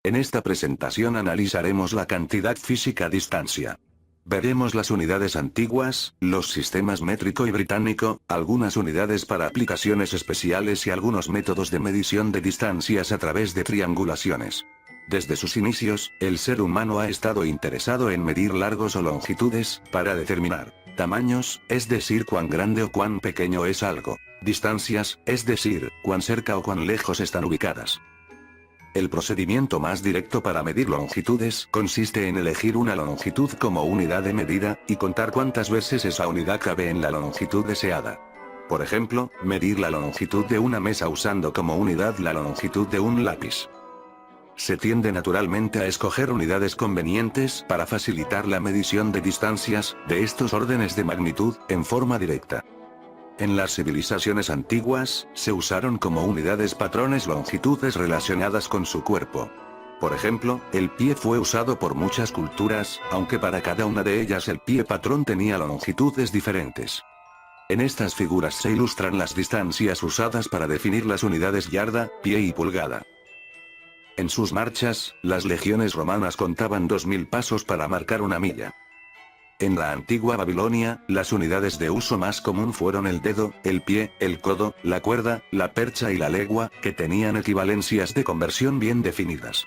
En esta presentación analizaremos la cantidad física distancia. Veremos las unidades antiguas, los sistemas métrico y británico, algunas unidades para aplicaciones especiales y algunos métodos de medición de distancias a través de triangulaciones. Desde sus inicios, el ser humano ha estado interesado en medir largos o longitudes, para determinar tamaños, es decir cuán grande o cuán pequeño es algo. Distancias, es decir, cuán cerca o cuán lejos están ubicadas. El procedimiento más directo para medir longitudes consiste en elegir una longitud como unidad de medida, y contar cuántas veces esa unidad cabe en la longitud deseada. Por ejemplo, medir la longitud de una mesa usando como unidad la longitud de un lápiz. Se tiende naturalmente a escoger unidades convenientes para facilitar la medición de distancias, de estos órdenes de magnitud, en forma directa. En las civilizaciones antiguas, se usaron como unidades patrones longitudes relacionadas con su cuerpo. Por ejemplo, el pie fue usado por muchas culturas, aunque para cada una de ellas el pie patrón tenía longitudes diferentes. En estas figuras se ilustran las distancias usadas para definir las unidades yarda, pie y pulgada. En sus marchas, las legiones romanas contaban 2000 pasos para marcar una milla. En la antigua Babilonia, las unidades de uso más común fueron el dedo, el pie, el codo, la cuerda, la percha y la legua, que tenían equivalencias de conversión bien definidas.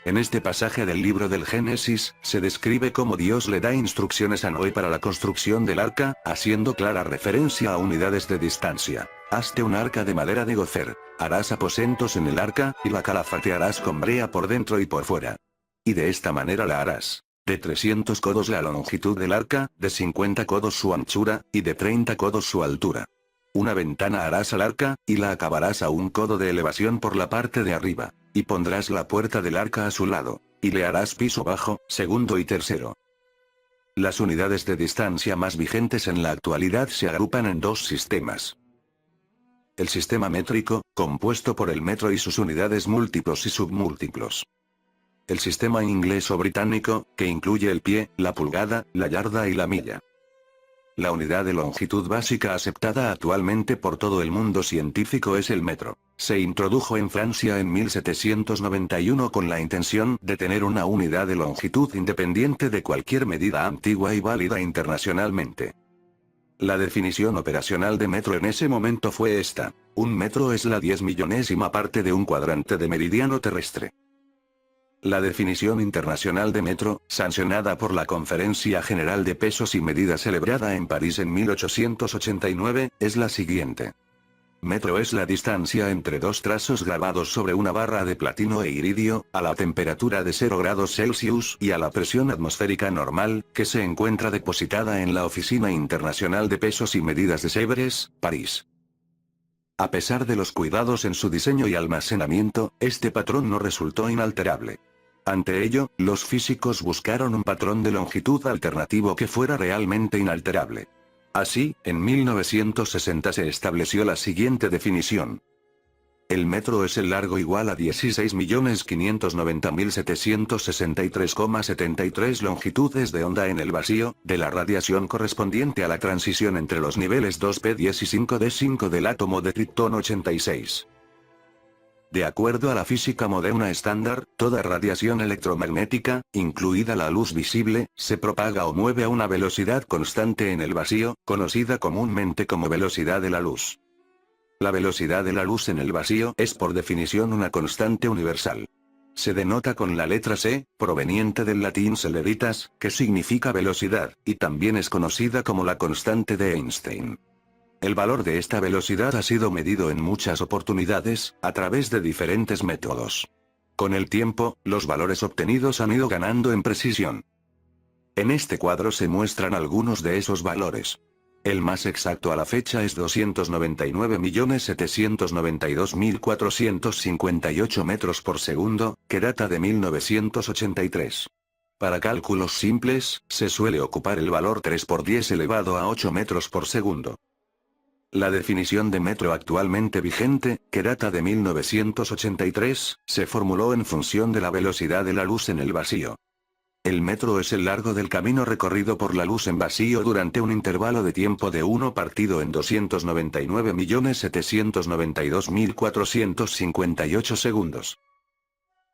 En este pasaje del libro del Génesis, se describe cómo Dios le da instrucciones a Noé para la construcción del arca, haciendo clara referencia a unidades de distancia. Hazte un arca de madera de gofer. Harás aposentos en el arca, y la calafatearás con brea por dentro y por fuera. Y de esta manera la harás. De 300 codos la longitud del arca, de 50 codos su anchura, y de 30 codos su altura. Una ventana harás al arca, y la acabarás a 1 codo de elevación por la parte de arriba. Y pondrás la puerta del arca a su lado. Y le harás piso bajo, segundo y tercero. Las unidades de distancia más vigentes en la actualidad se agrupan en 2 sistemas. El sistema métrico, compuesto por el metro y sus unidades múltiplos y submúltiplos. El sistema inglés o británico, que incluye el pie, la pulgada, la yarda y la milla. La unidad de longitud básica aceptada actualmente por todo el mundo científico es el metro. Se introdujo en Francia en 1791 con la intención de tener una unidad de longitud independiente de cualquier medida antigua y válida internacionalmente. La definición operacional de metro en ese momento fue esta: un metro es la 10.000.000ª parte de un cuadrante de meridiano terrestre. La definición internacional de metro, sancionada por la Conferencia General de Pesos y Medidas celebrada en París en 1889, es la siguiente. Metro es la distancia entre 2 trazos grabados sobre una barra de platino e iridio, a la temperatura de 0 grados Celsius y a la presión atmosférica normal, que se encuentra depositada en la Oficina Internacional de Pesos y Medidas de Sèvres, París. A pesar de los cuidados en su diseño y almacenamiento, este patrón no resultó inalterable. Ante ello, los físicos buscaron un patrón de longitud alternativo que fuera realmente inalterable. Así, en 1960 se estableció la siguiente definición. El metro es el largo igual a 16.590.763,73 longitudes de onda en el vacío, de la radiación correspondiente a la transición entre los niveles 2p10 y 5d5 del átomo de triptón 86. De acuerdo a la física moderna estándar, toda radiación electromagnética, incluida la luz visible, se propaga o mueve a una velocidad constante en el vacío, conocida comúnmente como velocidad de la luz. La velocidad de la luz en el vacío es por definición una constante universal. Se denota con la letra c, proveniente del latín celeritas, que significa velocidad, y también es conocida como la constante de Einstein. El valor de esta velocidad ha sido medido en muchas oportunidades, a través de diferentes métodos. Con el tiempo, los valores obtenidos han ido ganando en precisión. En este cuadro se muestran algunos de esos valores. El más exacto a la fecha es 299.792.458 metros por segundo, que data de 1983. Para cálculos simples, se suele ocupar el valor 3 por 10 elevado a 8 metros por segundo. La definición de metro actualmente vigente, que data de 1983, se formuló en función de la velocidad de la luz en el vacío. El metro es el largo del camino recorrido por la luz en vacío durante un intervalo de tiempo de 1 partido en 299.792.458 segundos.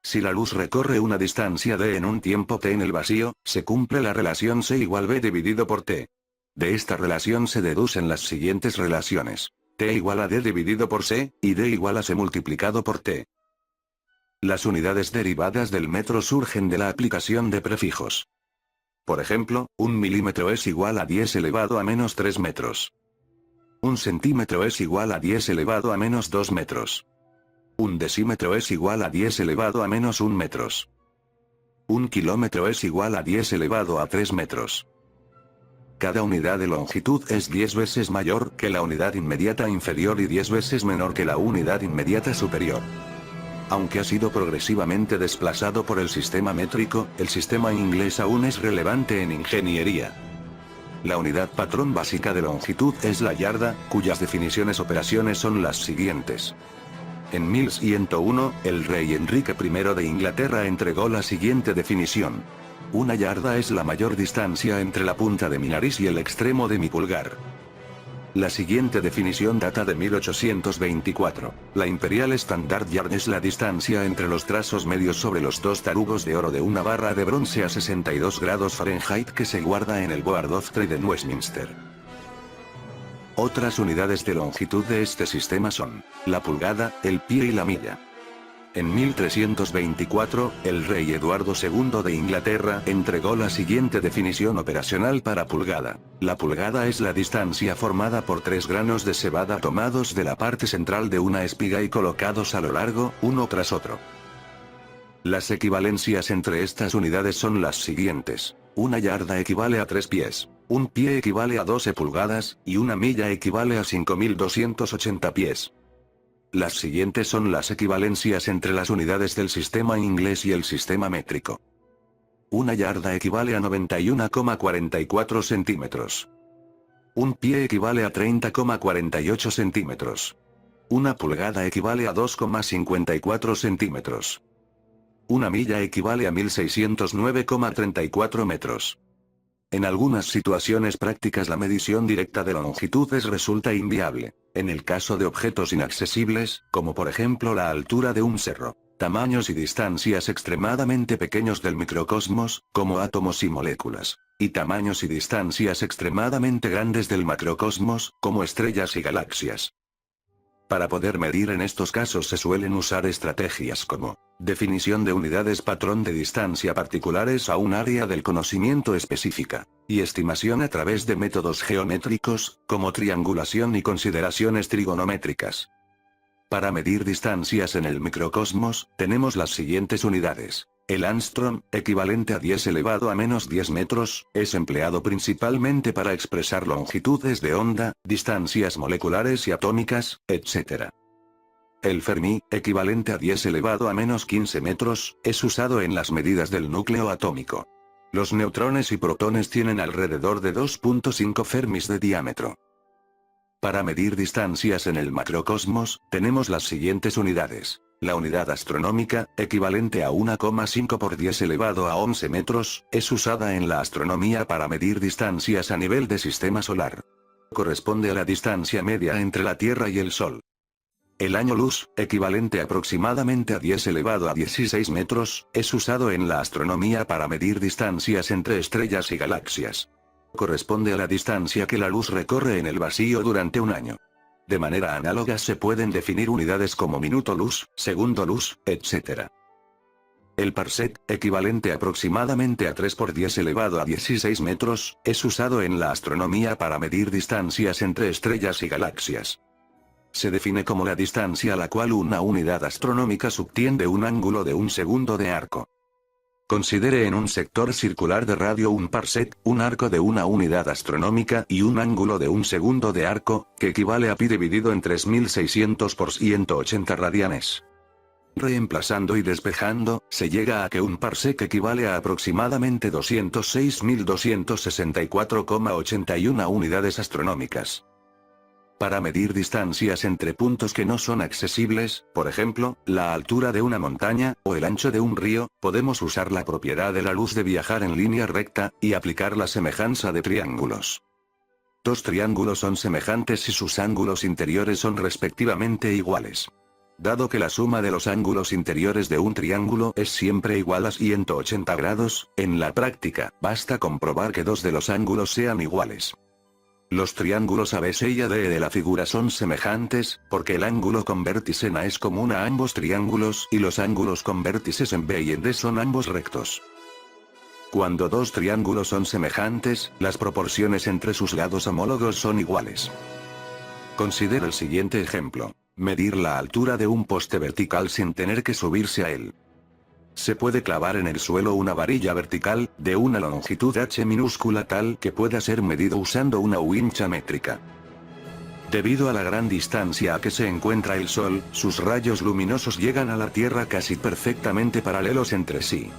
Si la luz recorre una distancia d en un tiempo t en el vacío, se cumple la relación c igual b dividido por t. De esta relación se deducen las siguientes relaciones. T igual a d dividido por c, y d igual a c multiplicado por t. Las unidades derivadas del metro surgen de la aplicación de prefijos. Por ejemplo, 1 milímetro es igual a 10 elevado a menos 3 metros. 1 centímetro es igual a 10 elevado a menos 2 metros. 1 decímetro es igual a 10 elevado a menos 1 metros. 1 kilómetro es igual a 10 elevado a 3 metros. Cada unidad de longitud es 10 veces mayor que la unidad inmediata inferior y 10 veces menor que la unidad inmediata superior. Aunque ha sido progresivamente desplazado por el sistema métrico, el sistema inglés aún es relevante en ingeniería. La unidad patrón básica de longitud es la yarda, cuyas definiciones operaciones son las siguientes. En 1101, el rey Enrique I de Inglaterra entregó la siguiente definición. Una yarda es la mayor distancia entre la punta de mi nariz y el extremo de mi pulgar. La siguiente definición data de 1824. La Imperial Standard Yard es la distancia entre los trazos medios sobre los dos tarugos de oro de una barra de bronce a 62 grados Fahrenheit que se guarda en el Board of Trade en Westminster. Otras unidades de longitud de este sistema son la pulgada, el pie y la milla. En 1324, el rey Eduardo II de Inglaterra entregó la siguiente definición operacional para pulgada. La pulgada es la distancia formada por 3 granos de cebada tomados de la parte central de una espiga y colocados a lo largo, uno tras otro. Las equivalencias entre estas unidades son las siguientes. Una yarda equivale a 3 pies. Un pie equivale a 12 pulgadas, y una milla equivale a 5280 pies. Las siguientes son las equivalencias entre las unidades del sistema inglés y el sistema métrico. Una yarda equivale a 91,44 centímetros. Un pie equivale a 30,48 centímetros. Una pulgada equivale a 2,54 centímetros. Una milla equivale a 1609,34 metros. En algunas situaciones prácticas la medición directa de longitudes resulta inviable. En el caso de objetos inaccesibles, como por ejemplo la altura de un cerro, tamaños y distancias extremadamente pequeños del microcosmos, como átomos y moléculas, y tamaños y distancias extremadamente grandes del macrocosmos, como estrellas y galaxias. Para poder medir en estos casos se suelen usar estrategias como definición de unidades patrón de distancia particulares a un área del conocimiento específica, y estimación a través de métodos geométricos, como triangulación y consideraciones trigonométricas. Para medir distancias en el microcosmos, tenemos las siguientes unidades. El Armstrong, equivalente a 10 elevado a menos 10 metros, es empleado principalmente para expresar longitudes de onda, distancias moleculares y atómicas, etc. El Fermi, equivalente a 10 elevado a menos 15 metros, es usado en las medidas del núcleo atómico. Los neutrones y protones tienen alrededor de 2.5 fermis de diámetro. Para medir distancias en el macrocosmos, tenemos las siguientes unidades. La unidad astronómica, equivalente a 1,5 por 10 elevado a 11 metros, es usada en la astronomía para medir distancias a nivel de sistema solar. Corresponde a la distancia media entre la Tierra y el Sol. El año luz, equivalente aproximadamente a 10 elevado a 16 metros, es usado en la astronomía para medir distancias entre estrellas y galaxias. Corresponde a la distancia que la luz recorre en el vacío durante un año. De manera análoga se pueden definir unidades como minuto luz, segundo luz, etc. El parsec, equivalente aproximadamente a 3 por 10 elevado a 16 metros, es usado en la astronomía para medir distancias entre estrellas y galaxias. Se define como la distancia a la cual una unidad astronómica subtiende un ángulo de un segundo de arco. Considere en un sector circular de radio un parsec, un arco de una unidad astronómica y un ángulo de un segundo de arco, que equivale a pi dividido en 3600 por 180 radianes. Reemplazando y despejando, se llega a que un parsec equivale a aproximadamente 206.264,81 unidades astronómicas. Para medir distancias entre puntos que no son accesibles, por ejemplo, la altura de una montaña, o el ancho de un río, podemos usar la propiedad de la luz de viajar en línea recta, y aplicar la semejanza de triángulos. Dos triángulos son semejantes si sus ángulos interiores son respectivamente iguales. Dado que la suma de los ángulos interiores de un triángulo es siempre igual a 180 grados, en la práctica, basta comprobar que dos de los ángulos sean iguales. Los triángulos ABC y AD de la figura son semejantes, porque el ángulo con vértice en A es común a ambos triángulos y los ángulos con vértices en B y en D son ambos rectos. Cuando dos triángulos son semejantes, las proporciones entre sus lados homólogos son iguales. Considera el siguiente ejemplo. Medir la altura de un poste vertical sin tener que subirse a él. Se puede clavar en el suelo una varilla vertical, de una longitud h minúscula tal que pueda ser medido usando una wincha métrica. Debido a la gran distancia a que se encuentra el Sol, sus rayos luminosos llegan a la Tierra casi perfectamente paralelos entre sí.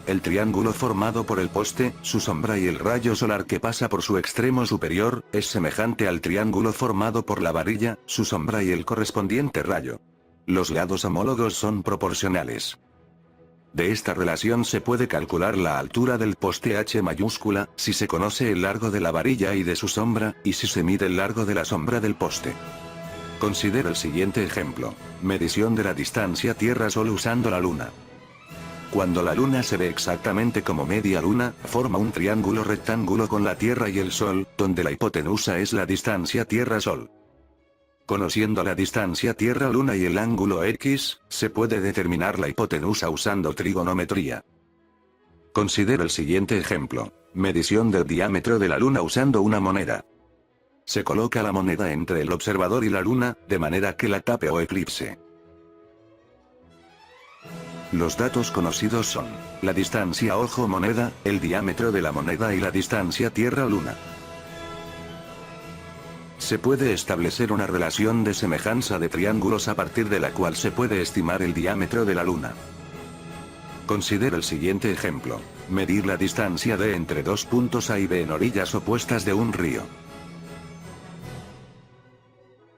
El triángulo formado por el poste, su sombra y el rayo solar que pasa por su extremo superior, es semejante al triángulo formado por la varilla, su sombra y el correspondiente rayo. Los lados homólogos son proporcionales. De esta relación se puede calcular la altura del poste h mayúscula, si se conoce el largo de la varilla y de su sombra, y si se mide el largo de la sombra del poste. Considera el siguiente ejemplo. Medición de la distancia Tierra-Sol usando la Luna. Cuando la Luna se ve exactamente como media luna, forma un triángulo rectángulo con la Tierra y el Sol, donde la hipotenusa es la distancia Tierra-Sol. Conociendo la distancia Tierra-Luna y el ángulo X, se puede determinar la hipotenusa usando trigonometría. Considera el siguiente ejemplo. Medición del diámetro de la Luna usando una moneda. Se coloca la moneda entre el observador y la Luna, de manera que la tape o eclipse. Los datos conocidos son la distancia ojo-moneda, el diámetro de la moneda y la distancia Tierra-Luna. Se puede establecer una relación de semejanza de triángulos a partir de la cual se puede estimar el diámetro de la Luna. Considera el siguiente ejemplo. Medir la distancia de entre dos puntos A y B en orillas opuestas de un río.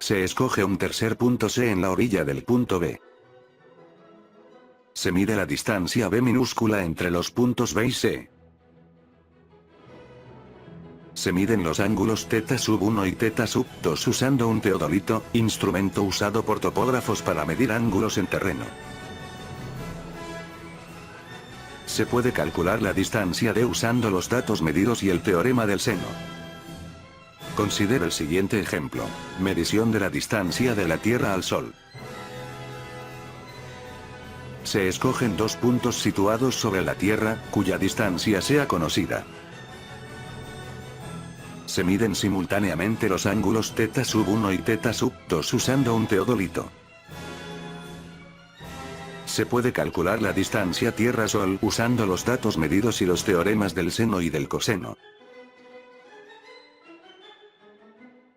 Se escoge un tercer punto C en la orilla del punto B. Se mide la distancia B minúscula entre los puntos B y C. Se miden los ángulos θ1 y θ2 usando un teodolito, instrumento usado por topógrafos para medir ángulos en terreno. Se puede calcular la distancia D usando los datos medidos y el teorema del seno. Considera el siguiente ejemplo. Medición de la distancia de la Tierra al Sol. Se escogen dos puntos situados sobre la Tierra, cuya distancia sea conocida. Se miden simultáneamente los ángulos θ1 y θ2 usando un teodolito. Se puede calcular la distancia Tierra-Sol usando los datos medidos y los teoremas del seno y del coseno.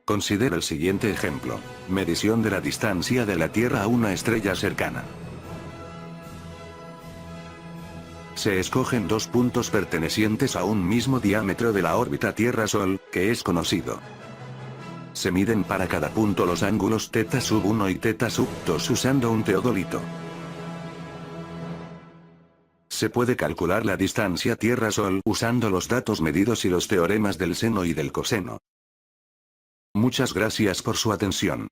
Considera el siguiente ejemplo. Medición de la distancia de la Tierra a una estrella cercana. Se escogen dos puntos pertenecientes a un mismo diámetro de la órbita Tierra-Sol, que es conocido. Se miden para cada punto los ángulos θ1 y θ2 usando un teodolito. Se puede calcular la distancia Tierra-Sol usando los datos medidos y los teoremas del seno y del coseno. Muchas gracias por su atención.